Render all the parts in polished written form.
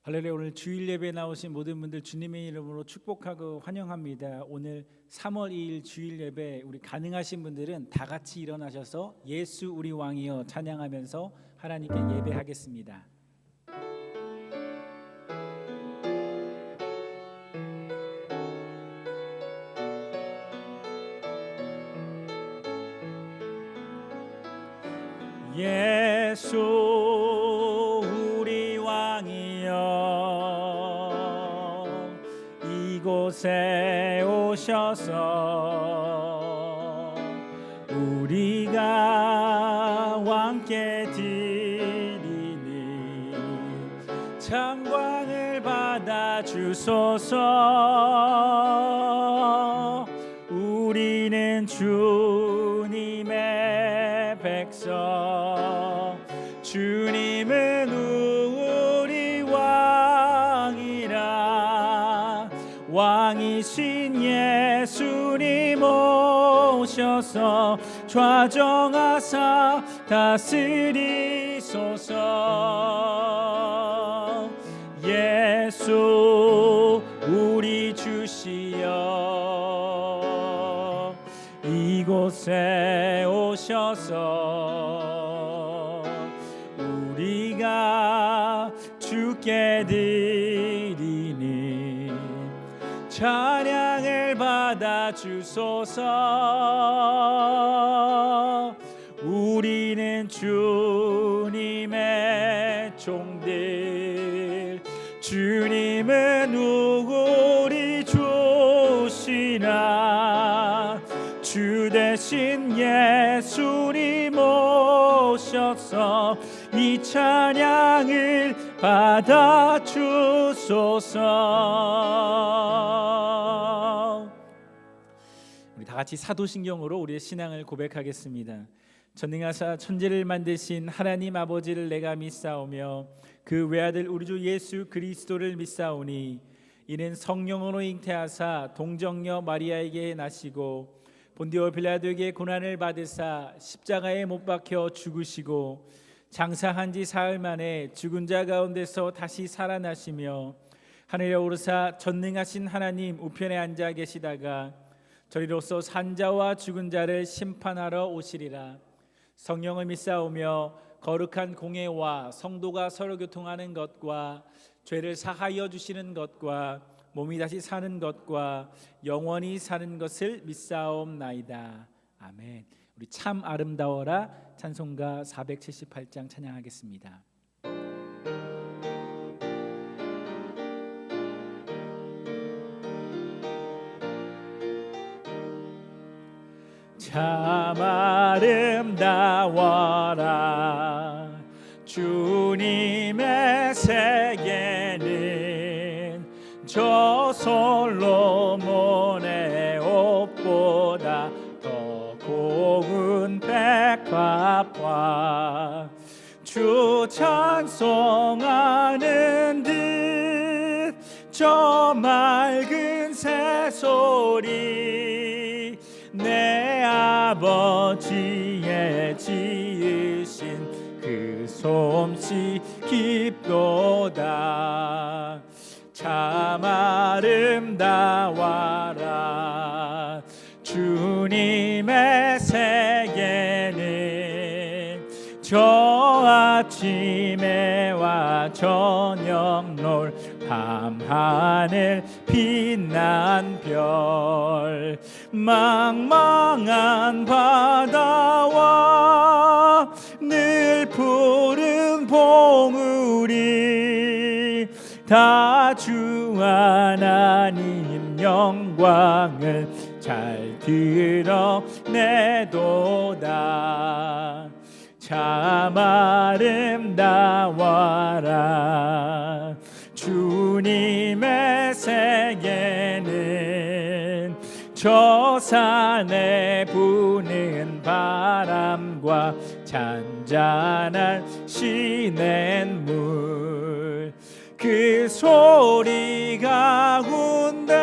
할렐루야. 오늘 주일 예배에 나오신 모든 분들 주님의 이름으로 축복하고 환영합니다. 오늘 3월 2일 주일 예배, 우리 가능하신 분들은 다 같이 일어나셔서 예수 우리 왕이여 찬양하면서 하나님께 예배하겠습니다. 예수 우리 왕이여 이곳에 오셔서 우리가 왕께 드리니 찬광을 받아 주소서. 우리는 주님의 백성, 주님은 우리 왕이라. 왕이신 예수님 오셔서 좌정하사 다스리소서. 예수 우리 주시여 이곳에 오셔서 우리가 주께 드리니 찬양을 받아 주소서. 우리는 주님의 종들, 주님은 우리 주시나. 주 대신 예수님 오셔서 이 찬양을 받아 주소서. 우리 다 같이 사도신경으로 우리의 신앙을 고백하겠습니다. 전능하사 천지를 만드신 하나님 아버지를 내가 믿사오며 그 외아들 우리 주 예수 그리스도를 믿사오니 이는 성령으로 잉태하사 동정녀 마리아에게 나시고 본디오 빌라도에게 고난을 받으사 십자가에 못 박혀 죽으시고 장사한 지 사흘 만에 죽은 자 가운데서 다시 살아나시며 하늘에 오르사 전능하신 하나님 우편에 앉아 계시다가 저리로서 산자와 죽은 자를 심판하러 오시리라. 성령을 믿사오며 거룩한 공회와 성도가 서로 교통하는 것과 죄를 사하여 주시는 것과 몸이 다시 사는 것과 영원히 사는 것을 믿사옵나이다. 아멘. 우리 참 아름다워라 찬송가 478장 찬양하겠습니다. 참 아름다워라 주님의 세계는 저 솔로몬의 옷보다 더 고운 백합화. 주 찬송하는 듯 저 맑은 새소리 내 아버지의 지으신 그 솜씨 깊도다. 참 아름다워라 주님의 세계는 저 아침에와 저녁 놀 밤하늘 빛난 별. 망망한 바다와 늘 푸른 봉우리 다 주 하나님 영광을 잘 드러내도다. 참 아름다워라 주님의 세계는 저 산에 부는 바람과 잔잔한 시냇물. 그 소리 가운데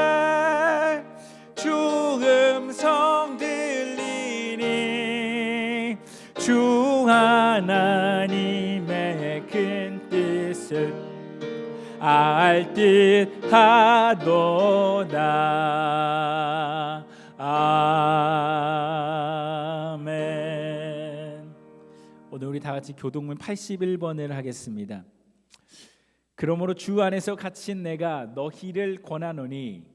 주 음성 들리니 주 하나님의 큰 뜻을 알 듯 하도다. 아멘. 오늘 우리 다 같이 교동문 81번을 하겠습니다. 그러므로 주 안에서 갇힌 내가 너희를 권하노니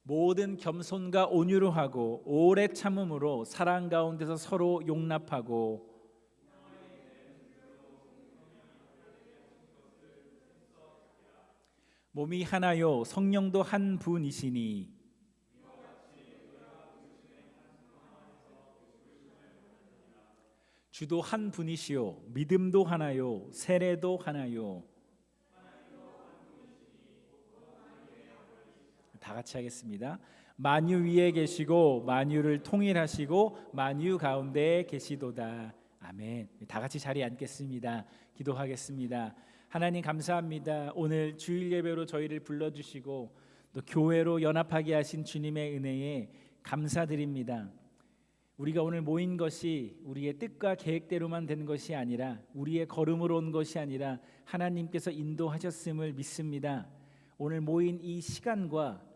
모든 겸손과 온유로 하고 오래 참음으로 사랑 가운데서 서로 용납하고 몸이 하나요 성령도 한 분이시니 주도 한 분이시요 믿음도 하나요 세례도 하나요. 다 같이 하겠습니다. 만유 위에 계시고 만유를 통일하시고 만유 가운데 계시도다. 아멘. 다 같이 자리에 앉겠습니다. 기도하겠습니다. 하나님 감사합니다. 오늘 주일 예배로 저희를 불러주시고 또 교회로 연합하게 하신 주님의 은혜에 감사드립니다. 우리가 오늘 모인 것이 우리의 뜻과 계획대로만 된 것이 아니라 우리의 걸음으로 온 것이 아니라 하나님께서 인도하셨음을 믿습니다. 오늘 모인 이 시간과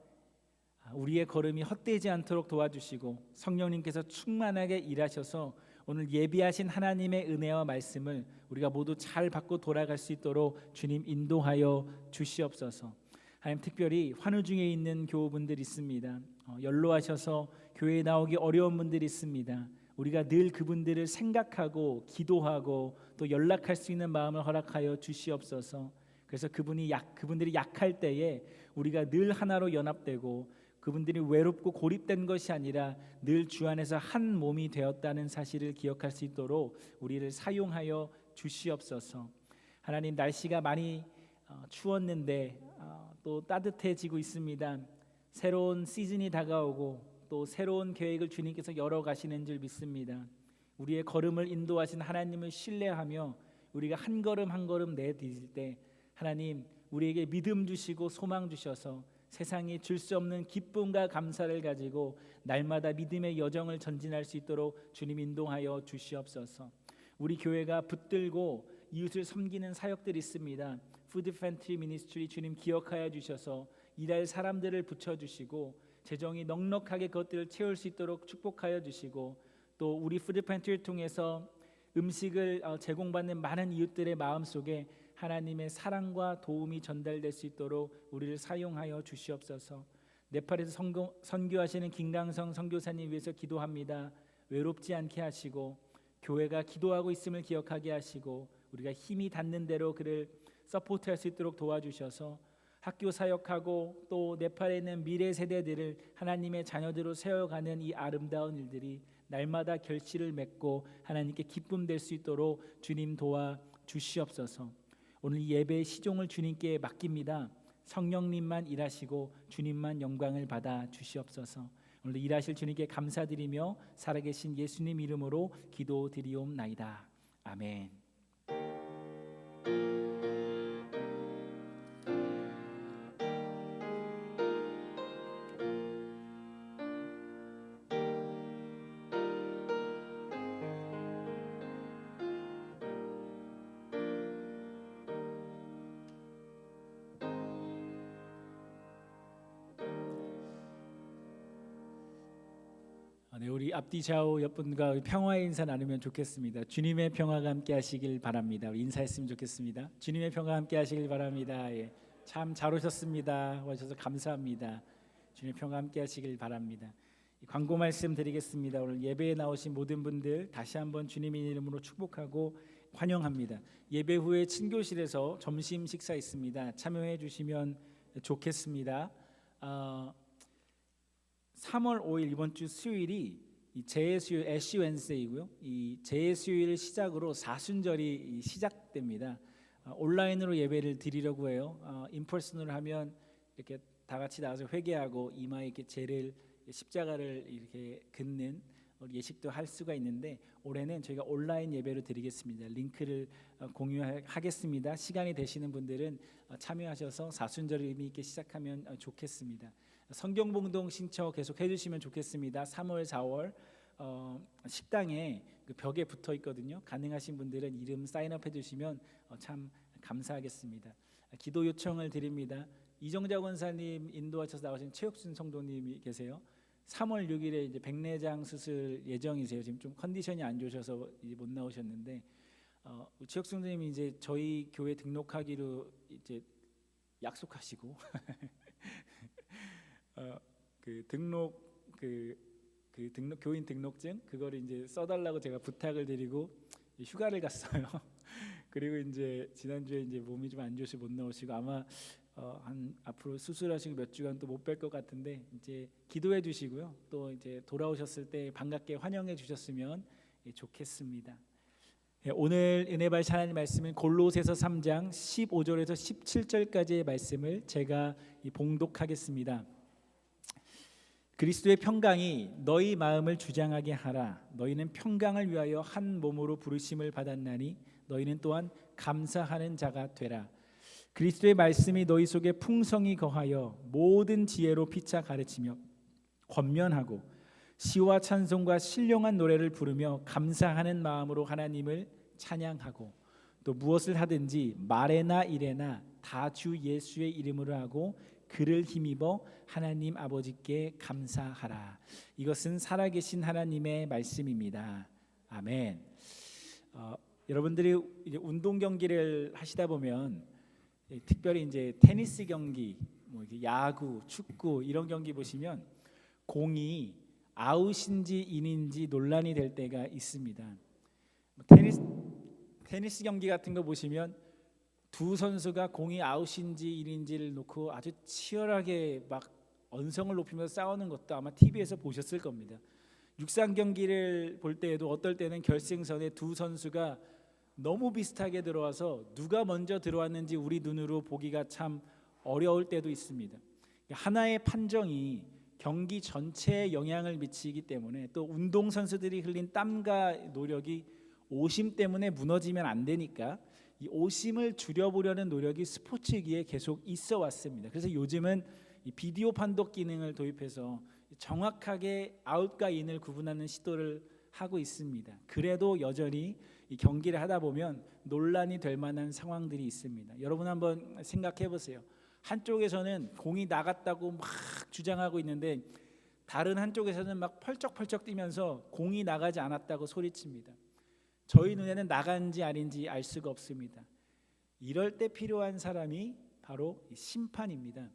우리의 걸음이 헛되지 않도록 도와주시고 성령님께서 충만하게 일하셔서 오늘 예비하신 하나님의 은혜와 말씀을 우리가 모두 잘 받고 돌아갈 수 있도록 주님 인도하여 주시옵소서. 하나님 특별히 환우 중에 있는 교우분들 있습니다. 연로하셔서 교회에 나오기 어려운 분들이 있습니다. 우리가 늘 그분들을 생각하고 기도하고 또 연락할 수 있는 마음을 허락하여 주시옵소서. 그래서 그분들이 약할 때에 우리가 늘 하나로 연합되고 그분들이 외롭고 고립된 것이 아니라 늘 주 안에서 한 몸이 되었다는 사실을 기억할 수 있도록 우리를 사용하여 주시옵소서. 하나님 날씨가 많이 추웠는데 또 따뜻해지고 있습니다. 새로운 시즌이 다가오고 또 새로운 계획을 주님께서 열어가시는 줄 믿습니다. 우리의 걸음을 인도하신 하나님을 신뢰하며 우리가 한 걸음 한 걸음 내디딜 때 하나님 우리에게 믿음 주시고 소망 주셔서 세상이 줄 수 없는 기쁨과 감사를 가지고 날마다 믿음의 여정을 전진할 수 있도록 주님 인도하여 주시옵소서. 우리 교회가 붙들고 이웃을 섬기는 사역들이 있습니다. 푸드 팬트리 미니스트리 주님 기억하여 주셔서 일할 사람들을 붙여주시고 재정이 넉넉하게 그것들을 채울 수 있도록 축복하여 주시고 또 우리 푸드 팬트리를 통해서 음식을 제공받는 많은 이웃들의 마음속에 하나님의 사랑과 도움이 전달될 수 있도록 우리를 사용하여 주시옵소서. 네팔에서 선교하시는 김강성 선교사님 위해서 기도합니다. 외롭지 않게 하시고 교회가 기도하고 있음을 기억하게 하시고 우리가 힘이 닿는 대로 그를 서포트할 수 있도록 도와주셔서 학교 사역하고 또 네팔에 있는 미래 세대들을 하나님의 자녀들로 세워가는 이 아름다운 일들이 날마다 결실을 맺고 하나님께 기쁨 될 수 있도록 주님 도와 주시옵소서. 오늘 예배의 시종을 주님께 맡깁니다. 성령님만 일하시고 주님만 영광을 받아 주시옵소서. 오늘 일하실 주님께 감사드리며 살아계신 예수님 이름으로 기도드리옵나이다. 아멘. 네, 우리 앞뒤 좌우 옆분과 평화의 인사 나누면 좋겠습니다. 주님의 평화가 함께 하시길 바랍니다. 우리 인사했으면 좋겠습니다. 주님의 평화 함께 하시길 바랍니다. 예, 참 잘 오셨습니다. 와주셔서 감사합니다. 주님의 평화 함께 하시길 바랍니다. 광고 말씀 드리겠습니다. 오늘 예배에 나오신 모든 분들 다시 한번 주님의 이름으로 축복하고 환영합니다. 예배 후에 친교실에서 점심 식사 있습니다. 참여해 주시면 좋겠습니다. 3월 5일 이번 주 수요일이 이 재수요일 애쉬 웬스데이고요. 이 재수요일 시작으로 사순절이 시작됩니다. 온라인으로 예배를 드리려고 해요. 인퍼슨으로 하면 이렇게 다 같이 나와서 회개하고 이마에 이렇게 재를 십자가를 이렇게 긋는 예식도 할 수가 있는데 올해는 저희가 온라인 예배로 드리겠습니다. 링크를 공유하겠습니다. 시간이 되시는 분들은 참여하셔서 사순절을 의미 있게 시작하면 좋겠습니다. 성경봉동 신청 계속 해주시면 좋겠습니다. 3월, 4월 식당에 그 벽에 붙어 있거든요. 가능하신 분들은 이름 사인업 해주시면 참 감사하겠습니다. 기도 요청을 드립니다. 이정자 권사님 인도하셔서 나오신 최혁순 성도님이 계세요. 3월 6일에 이제 백내장 수술 예정이세요. 지금 좀 컨디션이 안 좋으셔서 이제 못 나오셨는데 최혁순 선생님이 이제 저희 교회 등록하기로 이제 약속하시고 그 등록 등록 교인 등록증 그거를 이제 써달라고 제가 부탁을 드리고 휴가를 갔어요. 그리고 이제 지난주에 이제 몸이 좀 안 좋으셔서 못 나오시고 아마 한 앞으로 수술하시고 몇 주간 또 못 뵐 것 같은데 이제 기도해 주시고요. 또 이제 돌아오셨을 때 반갑게 환영해 주셨으면 좋겠습니다. 오늘 은혜 받으실 하나님 말씀은 골로새서 3장 15절에서 17절까지의 말씀을 제가 봉독하겠습니다. 그리스도의 평강이 너희 마음을 주장하게 하라. 너희는 평강을 위하여 한 몸으로 부르심을 받았나니 너희는 또한 감사하는 자가 되라. 그리스도의 말씀이 너희 속에 풍성히 거하여 모든 지혜로 피차 가르치며 권면하고 시와 찬송과 신령한 노래를 부르며 감사하는 마음으로 하나님을 찬양하고 또 무엇을 하든지 말에나 일에나 다 주 예수의 이름으로 하고 그를 힘입어 하나님 아버지께 감사하라. 이것은 살아계신 하나님의 말씀입니다. 아멘. 여러분들이 이제 운동 경기를 하시다 보면 특별히 이제 테니스 경기, 야구, 축구 이런 경기 보시면 공이 아웃인지 인인지 논란이 될 때가 있습니다. 테니스 경기 같은 거 보시면 두 선수가 공이 아웃인지 인인지를 놓고 아주 치열하게 막 언성을 높이면서 싸우는 것도 아마 TV에서 보셨을 겁니다. 육상 경기를 볼 때에도 어떨 때는 결승선에 두 선수가 너무 비슷하게 들어와서 누가 먼저 들어왔는지 우리 눈으로 보기가 참 어려울 때도 있습니다. 하나의 판정이 경기 전체에 영향을 미치기 때문에 또 운동선수들이 흘린 땀과 노력이 오심 때문에 무너지면 안 되니까 이 오심을 줄여보려는 노력이 스포츠계에 계속 있어 왔습니다. 그래서 요즘은 이 비디오 판독 기능을 도입해서 정확하게 아웃과 인을 구분하는 시도를 하고 있습니다. 그래도 여전히 이 경기를 하다 보면 논란이 될 만한 상황들이 있습니다. 여러분 한번 생각해 보세요. 한쪽에서는 공이 나갔다고 막 주장하고 있는데 다른 한쪽에서는 막 펄쩍펄쩍 뛰면서 공이 나가지 않았다고 소리칩니다. 저희 눈에는 나간지 아닌지 알 수가 없습니다. 이럴 때 필요한 사람이 바로 심판입니다.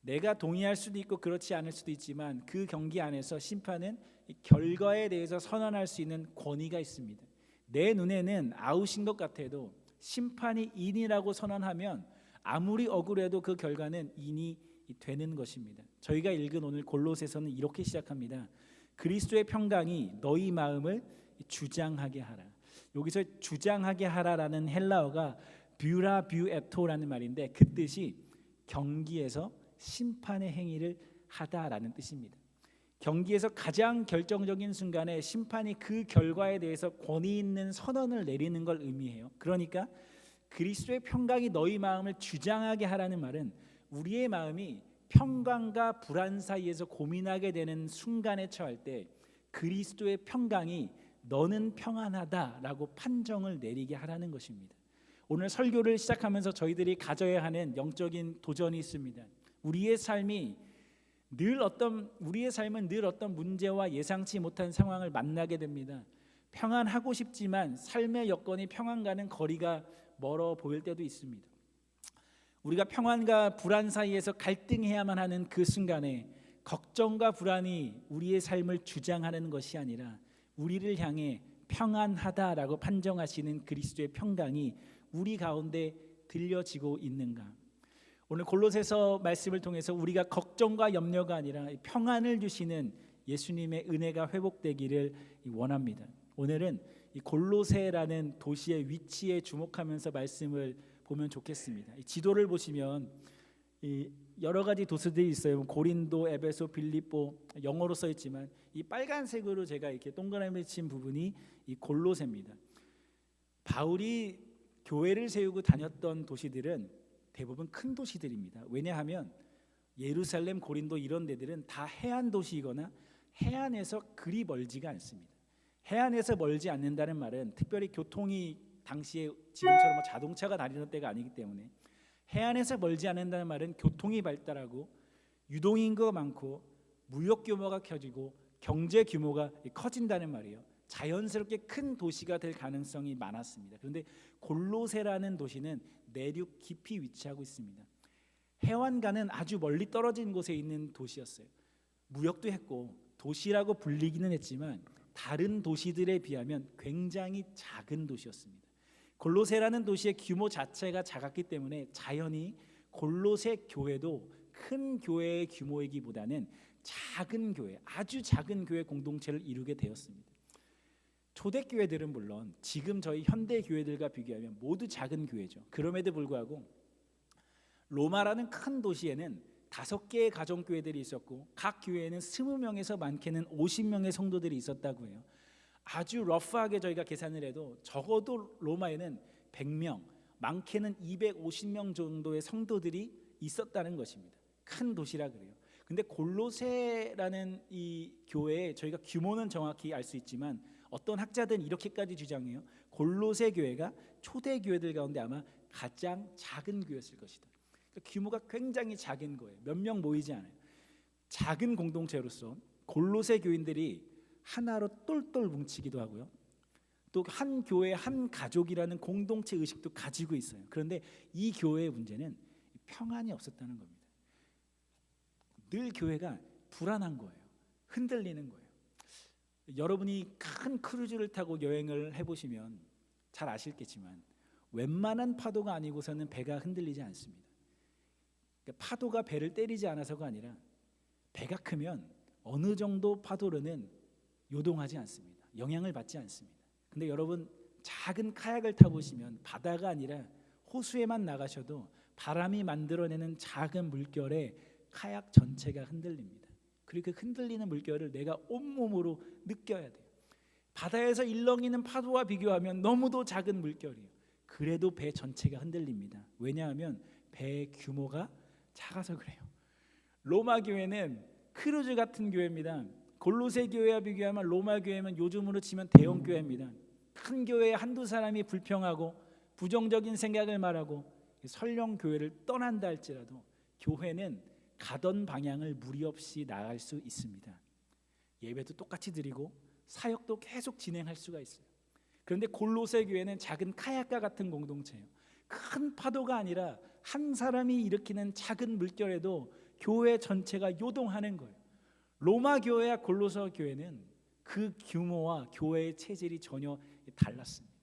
내가 동의할 수도 있고 그렇지 않을 수도 있지만 그 경기 안에서 심판은 결과에 대해서 선언할 수 있는 권위가 있습니다. 내 눈에는 아웃인 것 같아도 심판이 인이라고 선언하면 아무리 억울해도 그 결과는 인이 되는 것입니다. 저희가 읽은 오늘 골로새서는 이렇게 시작합니다. 그리스도의 평강이 너희 마음을 주장하게 하라. 여기서 주장하게 하라라는 헬라어가 뷰라뷰에토라는 말인데 그 뜻이 경기에서 심판의 행위를 하다라는 뜻입니다. 경기에서 가장 결정적인 순간에 심판이 그 결과에 대해서 권위 있는 선언을 내리는 걸 의미해요. 그러니까 그리스도의 평강이 너희 마음을 주장하게 하라는 말은 우리의 마음이 평강과 불안 사이에서 고민하게 되는 순간에 처할 때 그리스도의 평강이 너는 평안하다라고 판정을 내리게 하라는 것입니다. 오늘 설교를 시작하면서 저희들이 가져야 하는 영적인 도전이 있습니다. 우리의 삶은 늘 어떤 문제와 예상치 못한 상황을 만나게 됩니다. 평안하고 싶지만 삶의 여건이 평안과는 거리가 멀어 보일 때도 있습니다. 우리가 평안과 불안 사이에서 갈등해야만 하는 그 순간에 걱정과 불안이 우리의 삶을 주장하는 것이 아니라 우리를 향해 평안하다라고 판정하시는 그리스도의 평강이 우리 가운데 들려지고 있는가? 오늘 골로새서 말씀을 통해서 우리가 걱정과 염려가 아니라 평안을 주시는 예수님의 은혜가 회복되기를 원합니다. 오늘은 이 골로새라는 도시의 위치에 주목하면서 말씀을 보면 좋겠습니다. 이 지도를 보시면 이 여러 가지 도시들이 있어요. 고린도, 에베소, 빌립보 영어로 써 있지만 이 빨간색으로 제가 이렇게 동그라미 친 부분이 이 골로새입니다. 바울이 교회를 세우고 다녔던 도시들은 대부분 큰 도시들입니다. 왜냐하면 예루살렘, 고린도 이런 데들은 다 해안 도시이거나 해안에서 그리 멀지가 않습니다. 해안에서 멀지 않는다는 말은 특별히 교통이 당시에 지금처럼 뭐 자동차가 다니는 때가 아니기 때문에, 해안에서 멀지 않는다는 말은 교통이 발달하고 유동인구가 많고 무역 규모가 커지고 경제 규모가 커진다는 말이에요. 자연스럽게 큰 도시가 될 가능성이 많았습니다. 그런데 골로새라는 도시는 내륙 깊이 위치하고 있습니다. 해안가는 아주 멀리 떨어진 곳에 있는 도시였어요. 무역도 했고 도시라고 불리기는 했지만 다른 도시들에 비하면 굉장히 작은 도시였습니다. 골로새라는 도시의 규모 자체가 작았기 때문에 자연히 골로새 교회도 큰 교회의 규모이기보다는 작은 교회, 아주 작은 교회 공동체를 이루게 되었습니다. 초대교회들은 물론 지금 저희 현대 교회들과 비교하면 모두 작은 교회죠. 그럼에도 불구하고 로마라는 큰 도시에는 5개의 가정교회들이 있었고 각 교회에는 20명에서 많게는 50명의 성도들이 있었다고 해요. 아주 러프하게 저희가 계산을 해도 적어도 로마에는 100명, 많게는 250명 정도의 성도들이 있었다는 것입니다. 큰 도시라 그래요. 근데 골로새라는 이 교회의 저희가 규모는 정확히 알 수 있지만 어떤 학자들은 이렇게까지 주장해요. 골로새 교회가 초대 교회들 가운데 아마 가장 작은 교회였을 것이다. 그러니까 규모가 굉장히 작은 거예요. 몇 명 모이지 않아요. 작은 공동체로서 골로새 교인들이 하나로 똘똘 뭉치기도 하고요. 또 한 교회 한 가족이라는 공동체 의식도 가지고 있어요. 그런데 이 교회의 문제는 평안이 없었다는 겁니다. 늘 교회가 불안한 거예요. 흔들리는 거예요. 여러분이 큰 크루즈를 타고 여행을 해보시면 잘 아시겠지만 웬만한 파도가 아니고서는 배가 흔들리지 않습니다. 그러니까 파도가 배를 때리지 않아서가 아니라 배가 크면 어느 정도 파도로는 요동하지 않습니다. 영향을 받지 않습니다. 근데 여러분 작은 카약을 타보시면 바다가 아니라 호수에만 나가셔도 바람이 만들어내는 작은 물결에 카약 전체가 흔들립니다. 그리고 그 흔들리는 물결을 내가 온몸으로 느껴야 돼요. 바다에서 일렁이는 파도와 비교하면 너무도 작은 물결이에요. 그래도 배 전체가 흔들립니다. 왜냐하면 배의 규모가 작아서 그래요. 로마 교회는 크루즈 같은 교회입니다. 골로새 교회와 비교하면 로마 교회는 요즘으로 치면 대형 교회입니다. 큰 교회에 한두 사람이 불평하고 부정적인 생각을 말하고 설령 교회를 떠난다 할지라도 교회는 가던 방향을 무리 없이 나갈 수 있습니다. 예배도 똑같이 드리고 사역도 계속 진행할 수가 있어요. 그런데 골로새 교회는 작은 카약과 같은 공동체예요. 큰 파도가 아니라 한 사람이 일으키는 작은 물결에도 교회 전체가 요동하는 거예요. 로마 교회와 골로새 교회는 그 규모와 교회의 체질이 전혀 달랐습니다.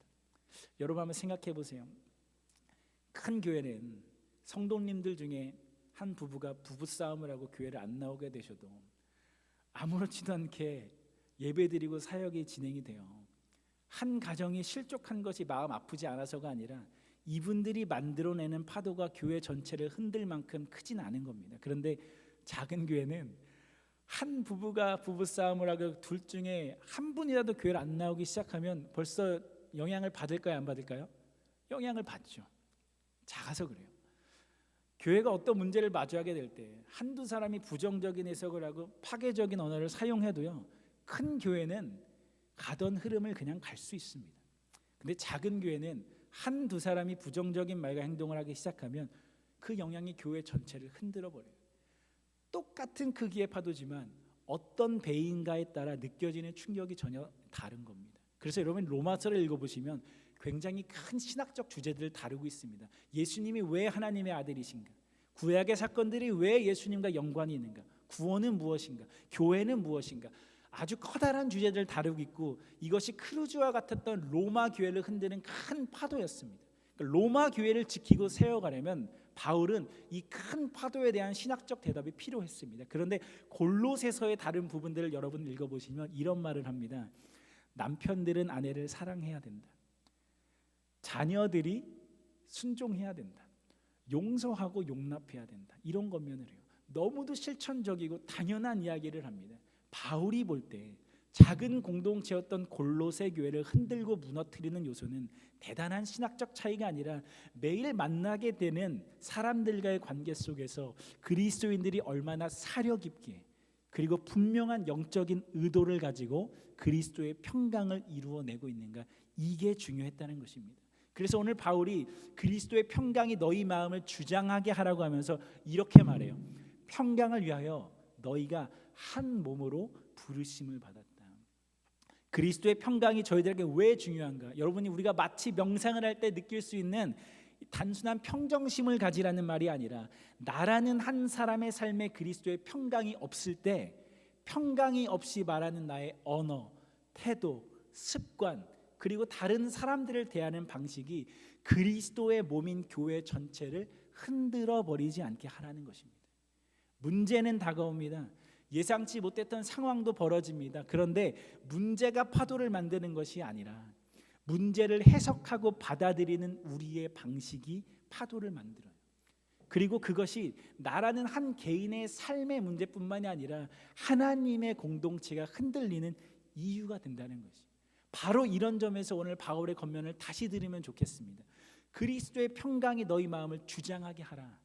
여러분 한번 생각해 보세요. 큰 교회는 성도님들 중에 한 부부가 부부싸움을 하고 교회를 안 나오게 되셔도 아무렇지도 않게 예배드리고 사역이 진행이 돼요. 한 가정이 실족한 것이 마음 아프지 않아서가 아니라 이분들이 만들어내는 파도가 교회 전체를 흔들 만큼 크진 않은 겁니다. 그런데 작은 교회는 한 부부가 부부싸움을 하고 둘 중에 한 분이라도 교회를 안 나오기 시작하면 벌써 영향을 받을까요? 안 받을까요? 영향을 받죠. 작아서 그래요. 교회가 어떤 문제를 마주하게 될 때 한두 사람이 부정적인 해석을 하고 파괴적인 언어를 사용해도요, 큰 교회는 가던 흐름을 그냥 갈 수 있습니다. 근데 작은 교회는 한두 사람이 부정적인 말과 행동을 하기 시작하면 그 영향이 교회 전체를 흔들어 버려요. 똑같은 크기의 파도지만 어떤 배인가에 따라 느껴지는 충격이 전혀 다른 겁니다. 그래서 여러분 로마서를 읽어보시면 굉장히 큰 신학적 주제들을 다루고 있습니다. 예수님이 왜 하나님의 아들이신가? 구약의 사건들이 왜 예수님과 연관이 있는가? 구원은 무엇인가? 교회는 무엇인가? 아주 커다란 주제들을 다루고 있고 이것이 크루즈와 같았던 로마 교회를 흔드는 큰 파도였습니다. 그러니까 로마 교회를 지키고 세워가려면 바울은 이 큰 파도에 대한 신학적 대답이 필요했습니다. 그런데 골로새서의 다른 부분들을 여러분 읽어보시면 이런 말을 합니다. 남편들은 아내를 사랑해야 된다. 자녀들이 순종해야 된다. 용서하고 용납해야 된다. 이런 것면을 해요. 너무도 실천적이고 당연한 이야기를 합니다. 바울이 볼 때 작은 공동체였던 골로새 교회를 흔들고 무너뜨리는 요소는 대단한 신학적 차이가 아니라 매일 만나게 되는 사람들과의 관계 속에서 그리스도인들이 얼마나 사려 깊게 그리고 분명한 영적인 의도를 가지고 그리스도의 평강을 이루어내고 있는가, 이게 중요했다는 것입니다. 그래서 오늘 바울이 그리스도의 평강이 너희 마음을 주장하게 하라고 하면서 이렇게 말해요. 평강을 위하여 너희가 한 몸으로 부르심을 받았다. 그리스도의 평강이 저희들에게 왜 중요한가? 여러분이 우리가 마치 명상을 할 때 느낄 수 있는 단순한 평정심을 가지라는 말이 아니라, 나라는 한 사람의 삶에 그리스도의 평강이 없을 때 평강이 없이 말하는 나의 언어, 태도, 습관, 그리고 다른 사람들을 대하는 방식이 그리스도의 몸인 교회 전체를 흔들어 버리지 않게 하라는 것입니다. 문제는 다가옵니다. 예상치 못했던 상황도 벌어집니다. 그런데 문제가 파도를 만드는 것이 아니라 문제를 해석하고 받아들이는 우리의 방식이 파도를 만들어요. 그리고 그것이 나라는 한 개인의 삶의 문제뿐만이 아니라 하나님의 공동체가 흔들리는 이유가 된다는 것이, 바로 이런 점에서 오늘 바울의 권면을 다시 들으면 좋겠습니다. 그리스도의 평강이 너희 마음을 주장하게 하라.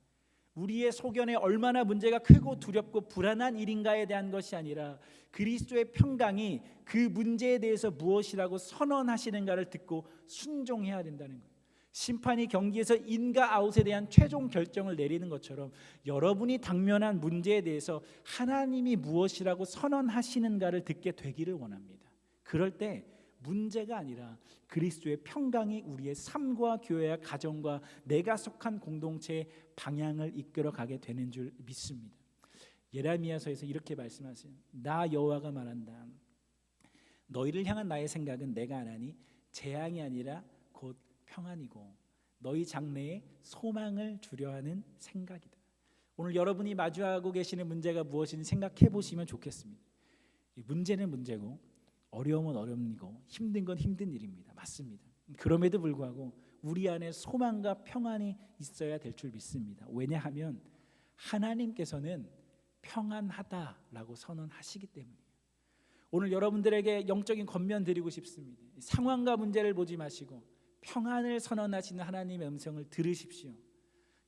우리의 소견에 얼마나 문제가 크고 두렵고 불안한 일인가에 대한 것이 아니라 그리스도의 평강이 그 문제에 대해서 무엇이라고 선언하시는가를 듣고 순종해야 된다는 거예요. 심판이 경기에서 인과 아웃에 대한 최종 결정을 내리는 것처럼 여러분이 당면한 문제에 대해서 하나님이 무엇이라고 선언하시는가를 듣게 되기를 원합니다. 그럴 때 문제가 아니라 그리스도의 평강이 우리의 삶과 교회와 가정과 내가 속한 공동체의 방향을 이끌어가게 되는 줄 믿습니다. 예레미야서에서 이렇게 말씀하세요. 나 여호와가 말한다. 너희를 향한 나의 생각은 내가 아나니 재앙이 아니라 곧 평안이고 너희 장래에 소망을 주려 하는 생각이다. 오늘 여러분이 마주하고 계시는 문제가 무엇인지 생각해 보시면 좋겠습니다. 문제는 문제고 어려움은 어려움이고 힘든 건 힘든 일입니다. 맞습니다. 그럼에도 불구하고 우리 안에 소망과 평안이 있어야 될 줄 믿습니다. 왜냐하면 하나님께서는 평안하다라고 선언하시기 때문이에요. 오늘 여러분들에게 영적인 권면 드리고 싶습니다. 상황과 문제를 보지 마시고 평안을 선언하시는 하나님의 음성을 들으십시오.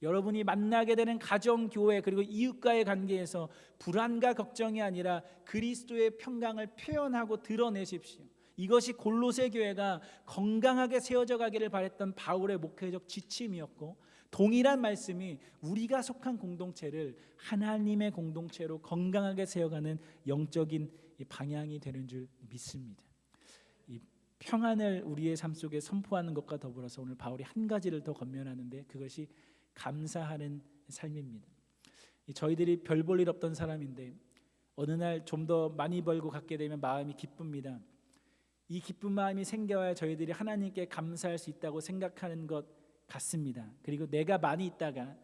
여러분이 만나게 되는 가정, 교회 그리고 이웃과의 관계에서 불안과 걱정이 아니라 그리스도의 평강을 표현하고 드러내십시오. 이것이 골로새 교회가 건강하게 세워져 가기를 바랬던 바울의 목회적 지침이었고, 동일한 말씀이 우리가 속한 공동체를 하나님의 공동체로 건강하게 세워가는 영적인 방향이 되는 줄 믿습니다. 이 평안을 우리의 삶 속에 선포하는 것과 더불어서 오늘 바울이 한 가지를 더 권면하는데, 그것이 감사하는 삶입니다. 저희들이 별 볼 일 없던 사람인데 어느 날 좀 더 많이 벌고 갖게 되면 마음이 기쁩니다. 이 기쁜 마음이 생겨야 저희들이 하나님께 감사할 수 있다고 생각하는 것 같습니다. 그리고 내가 많이 있다가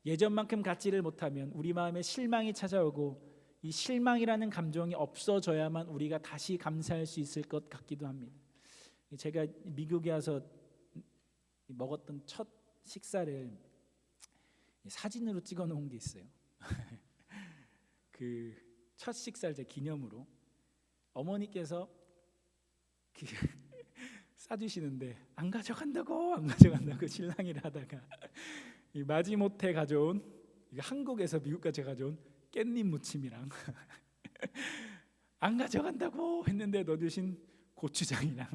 예전만큼 갖지를 못하면 우리 마음에 실망이 찾아오고, 이 실망이라는 감정이 없어져야만 우리가 다시 감사할 수 있을 것 같기도 합니다. 제가 미국에 와서 먹었던 첫 식사를 사진으로 찍어 놓은 게 있어요. 그 첫 식사를 제 기념으로 어머니께서 싸주시는데 안 가져간다고 실랑이를 하다가 이 마지못해 가져온, 한국에서 미국까지 가져온 깻잎 무침이랑 안 가져간다고 했는데 넣어주신 고추장이랑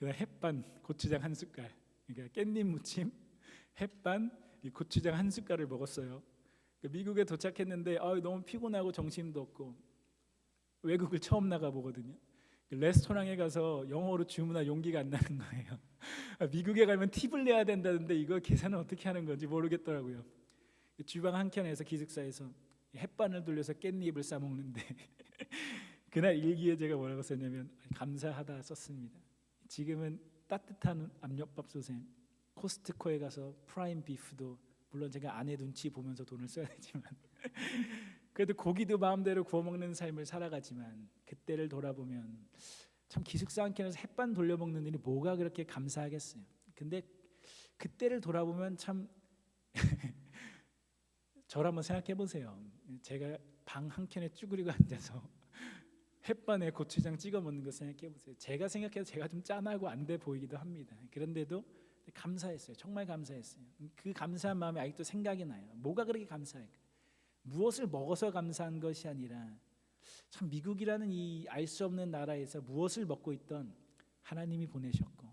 햇반 고추장 한 숟갈, 그러니까 깻잎 무침, 햇반, 이 고추장 한 숟갈을 먹었어요. 미국에 도착했는데 너무 피곤하고 정신도 없고, 외국을 처음 나가 보거든요. 레스토랑에 가서 영어로 주문할 용기가 안 나는 거예요. 미국에 가면 팁을 내야 된다는데 이거 계산은 어떻게 하는 건지 모르겠더라고요. 주방 한켠에서 기숙사에서 햇반을 돌려서 깻잎을 싸 먹는데 그날 일기에 제가 뭐라고 썼냐면 감사하다 썼습니다. 지금은 따뜻한 압력밥솥에 코스트코에 가서 프라임 비프도, 물론 제가 아내 눈치 보면서 돈을 써야 되지만 그래도 고기도 마음대로 구워 먹는 삶을 살아가지만, 그때를 돌아보면 참 기숙사 한켠에서 햇반 돌려 먹는 일이 뭐가 그렇게 감사하겠어요. 근데 그때를 돌아보면 참 저를 한번 생각해 보세요. 제가 방 한켠에 쭈그리고 앉아서 햇반에 고추장 찍어 먹는 거 생각해 보세요. 제가 생각해도 제가 좀 짠하고 안 돼 보이기도 합니다. 그런데도 감사했어요. 정말 감사했어요. 그 감사한 마음이 아직도 생각이 나요. 뭐가 그렇게 감사할까? 무엇을 먹어서 감사한 것이 아니라 참 미국이라는 이 알 수 없는 나라에서 무엇을 먹고 있던 하나님이 보내셨고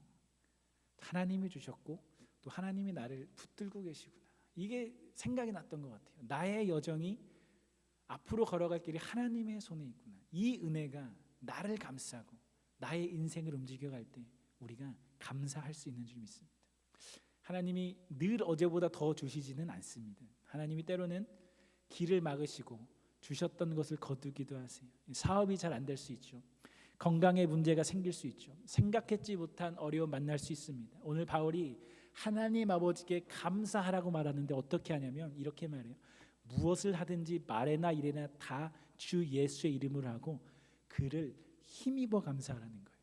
하나님이 주셨고 또 하나님이 나를 붙들고 계시구나. 이게 생각이 났던 것 같아요. 나의 여정이 앞으로 걸어갈 길이 하나님의 손에 있구나. 이 은혜가 나를 감싸고 나의 인생을 움직여갈 때 우리가 감사할 수 있는 줄 믿습니다. 하나님이 늘 어제보다 더 주시지는 않습니다. 하나님이 때로는 길을 막으시고 주셨던 것을 거두기도 하세요. 사업이 잘 안 될 수 있죠. 건강에 문제가 생길 수 있죠. 생각했지 못한 어려움 만날 수 있습니다. 오늘 바울이 하나님 아버지께 감사하라고 말하는데 어떻게 하냐면 이렇게 말해요. 무엇을 하든지 말에나 일에나 다 주 예수의 이름으로 하고 그를 힘입어 감사하라는 거예요.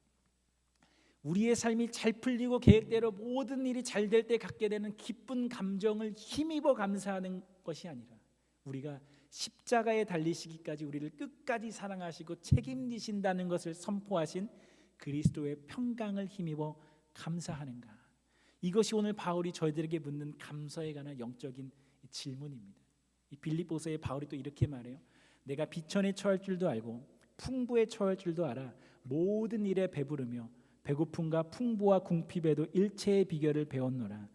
우리의 삶이 잘 풀리고 계획대로 모든 일이 잘 될 때 갖게 되는 기쁜 감정을 힘입어 감사하는 것이 아니라 우리가 십자가에 달리시기까지 우리를 끝까지 사랑하시고 책임지신다는 것을 선포하신 그리스도의 평강을 힘입어 감사하는가. 이것이 오늘 바울이 저희들에게 묻는 감사에 관한 영적인 질문입니다. 이 빌립보서에 바울이 또 이렇게 말해요. 내가 비천에 처할 줄도 알고 풍부에 처할 줄도 알아 모든 일에 배부르며 배고픔과 풍부와 궁핍에도 일체의 비결을 배웠노라.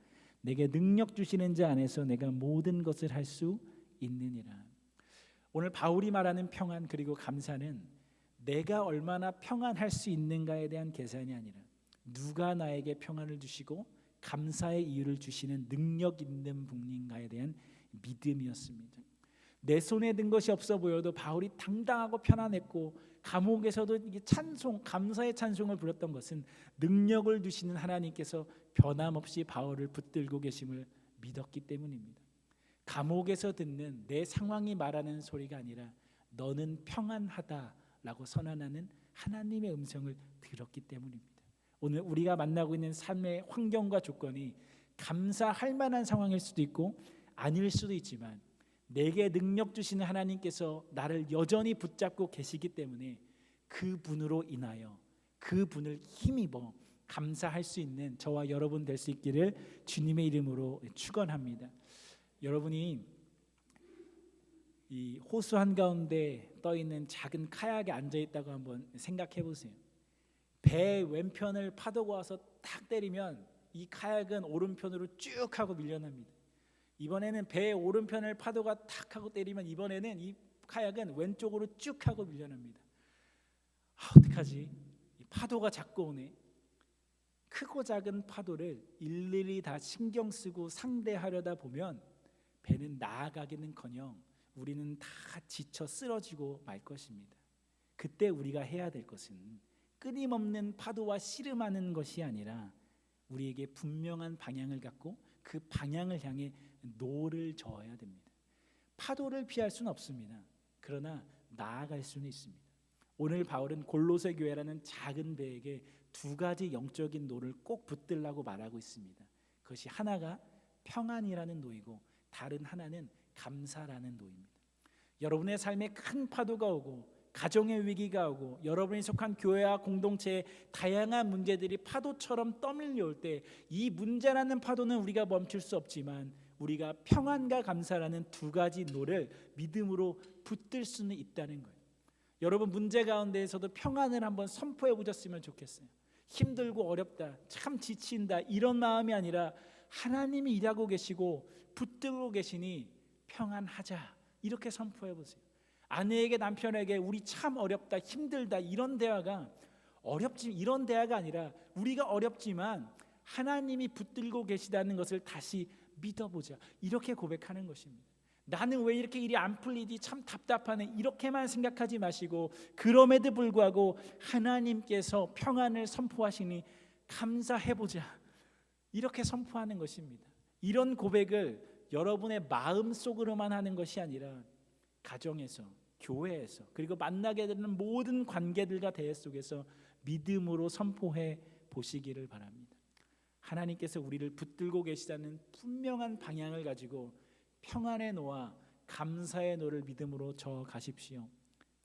내게 능력 주시는 자 안에서 내가 모든 것을 할 수 있느니라. 오늘 바울이 말하는 평안 그리고 감사는 내가 얼마나 평안할 수 있는가에 대한 계산이 아니라 누가 나에게 평안을 주시고 감사의 이유를 주시는 능력 있는 분인가에 대한 믿음이었습니다. 내 손에 든 것이 없어 보여도 바울이 당당하고 편안했고 감옥에서도 이게 찬송, 감사의 찬송을 부렸던 것은 능력을 주시는 하나님께서 변함없이 바울을 붙들고 계심을 믿었기 때문입니다. 감옥에서 듣는 내 상황이 말하는 소리가 아니라 너는 평안하다라고 선언하는 하나님의 음성을 들었기 때문입니다. 오늘 우리가 만나고 있는 삶의 환경과 조건이 감사할 만한 상황일 수도 있고 아닐 수도 있지만 내게 능력 주시는 하나님께서 나를 여전히 붙잡고 계시기 때문에 그분으로 인하여 그분을 힘입어 감사할 수 있는 저와 여러분 될 수 있기를 주님의 이름으로 축원합니다. 여러분이 이 호수 한가운데 떠 있는 작은 카약에 앉아 있다고 한번 생각해 보세요. 배 왼편을 파도가 와서 딱 때리면 이 카약은 오른편으로 쭉 하고 밀려납니다. 이번에는 배의 오른편을 파도가 탁 하고 때리면 이번에는 이 카약은 왼쪽으로 쭉 하고 밀려납니다. 어떡하지? 이 파도가 자꾸 오네. 크고 작은 파도를 일일이 다 신경 쓰고 상대하려다 보면 배는 나아가기는커녕 우리는 다 지쳐 쓰러지고 말 것입니다. 그때 우리가 해야 될 것은 끊임없는 파도와 씨름하는 것이 아니라 우리에게 분명한 방향을 갖고 그 방향을 향해 노를 저어야 됩니다. 파도를 피할 수는 없습니다. 그러나 나아갈 수는 있습니다. 오늘 바울은 골로새 교회라는 작은 배에게 두 가지 영적인 노를 꼭 붙들라고 말하고 있습니다. 그것이 하나가 평안이라는 노이고 다른 하나는 감사라는 노입니다. 여러분의 삶에 큰 파도가 오고 가정의 위기가 오고 여러분이 속한 교회와 공동체의 다양한 문제들이 파도처럼 떠밀려 올 때 이 문제라는 파도는 우리가 멈출 수 없지만 우리가 평안과 감사라는 두 가지 노를 믿음으로 붙들 수는 있다는 거예요. 여러분 문제 가운데에서도 평안을 한번 선포해 보셨으면 좋겠어요. 힘들고 어렵다, 참 지친다 이런 마음이 아니라 하나님이 일하고 계시고 붙들고 계시니 평안하자 이렇게 선포해 보세요. 아내에게 남편에게 우리 참 어렵다 힘들다 이런 대화가 이런 대화가 아니라 우리가 어렵지만 하나님이 붙들고 계시다는 것을 다시 믿어보자 이렇게 고백하는 것입니다. 나는 왜 이렇게 일이 안 풀리지 참 답답하네 이렇게만 생각하지 마시고 그럼에도 불구하고 하나님께서 평안을 선포하시니 감사해보자 이렇게 선포하는 것입니다. 이런 고백을 여러분의 마음속으로만 하는 것이 아니라 가정에서 교회에서 그리고 만나게 되는 모든 관계들과 대화 속에서 믿음으로 선포해 보시기를 바랍니다. 하나님께서 우리를 붙들고 계시다는 분명한 방향을 가지고 평안의 노와 감사의 노를 믿음으로 저어 가십시오.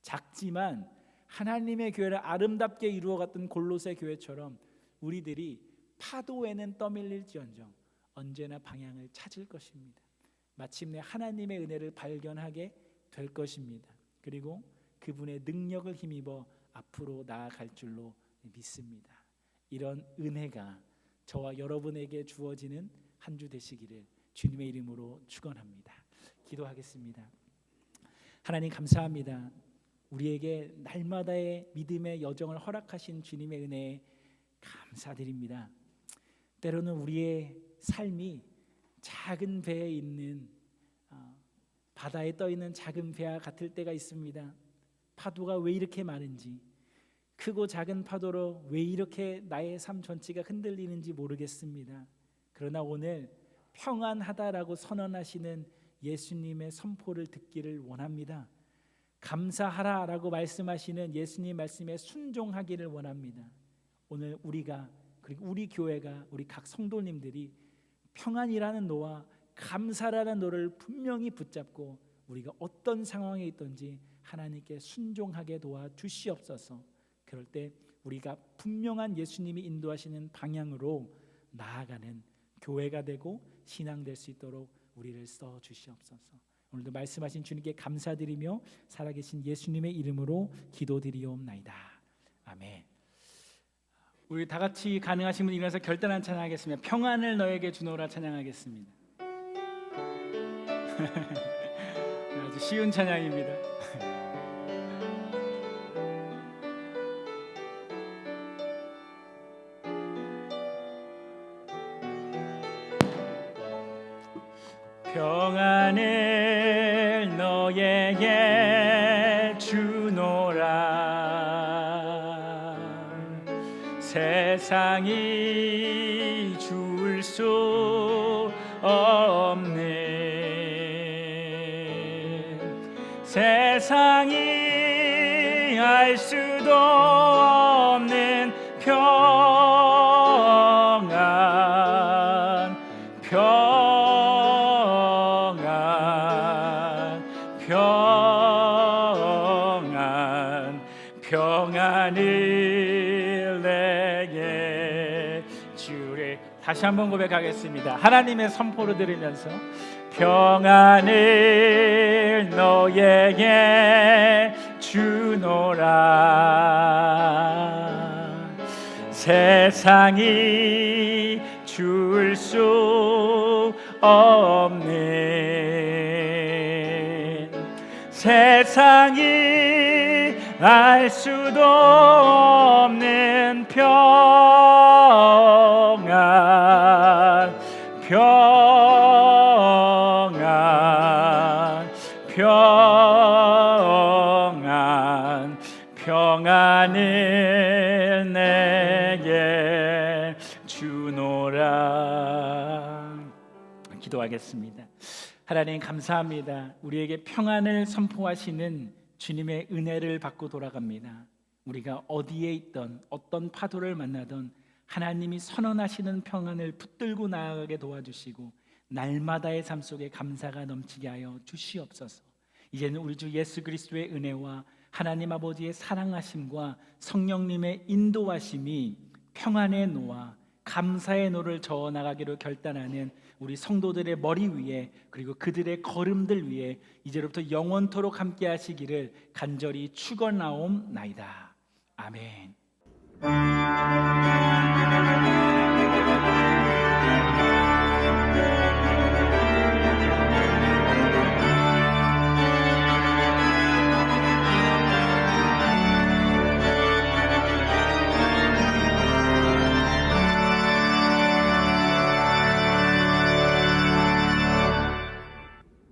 작지만 하나님의 교회를 아름답게 이루어갔던 골로새 교회처럼 우리들이 파도에는 떠밀릴지언정 언제나 방향을 찾을 것입니다. 마침내 하나님의 은혜를 발견하게 될 것입니다. 그리고 그분의 능력을 힘입어 앞으로 나아갈 줄로 믿습니다. 이런 은혜가 저와 여러분에게 주어지는 한 주 되시기를 주님의 이름으로 축원합니다. 기도하겠습니다. 하나님 감사합니다. 우리에게 날마다의 믿음의 여정을 허락하신 주님의 은혜에 감사드립니다. 때로는 우리의 삶이 작은 배에 있는 바다에 떠 있는 작은 배와 같을 때가 있습니다. 파도가 왜 이렇게 많은지, 크고 작은 파도로 왜 이렇게 나의 삶 전체가 흔들리는지 모르겠습니다. 그러나 오늘 평안하다라고 선언하시는 예수님의 선포를 듣기를 원합니다. 감사하라라고 말씀하시는 예수님 말씀에 순종하기를 원합니다. 오늘 우리가, 그리고 우리 교회가, 우리 각 성도님들이 평안이라는 노와 감사라는 노를 분명히 붙잡고 우리가 어떤 상황에 있든지 하나님께 순종하게 도와 주시옵소서. 그럴 때 우리가 분명한 예수님이 인도하시는 방향으로 나아가는 교회가 되고 신앙 될 수 있도록 우리를 써 주시옵소서. 오늘도 말씀하신 주님께 감사드리며 살아계신 예수님의 이름으로 기도드리옵나이다. 아멘. 우리 다 같이 가능하신 분 일어나서 결단한 찬양하겠습니다. 평안을 너에게 주노라 찬양하겠습니다. 아주 쉬운 찬양입니다. 평안을 너에게 주노라. 세상이 줄 수 없는, 세상이 알 수도 없는 평안, 평안을 내게 주리. 다시 한번 고백하겠습니다. 하나님의 선포를 들으면서 평안을 너에게 주노라. 세상이 줄 수 없는, 세상이 알 수도 없는 평안, 평안을 내게 주노라. 기도하겠습니다. 하나님 감사합니다. 우리에게 평안을 선포하시는 주님의 은혜를 받고 돌아갑니다. 우리가 어디에 있던 어떤 파도를 만나던 하나님이 선언하시는 평안을 붙들고 나아가게 도와주시고 날마다의 삶 속에 감사가 넘치게 하여 주시옵소서. 이제는 우리 주 예수 그리스도의 은혜와 하나님 아버지의 사랑하심과 성령님의 인도하심이 평안의 노와 감사의 노를 저어나가기로 결단하는 우리 성도들의 머리 위에, 그리고 그들의 걸음들 위에 이제로부터 영원토록 함께 하시기를 간절히 축원하옵나이다. 아멘.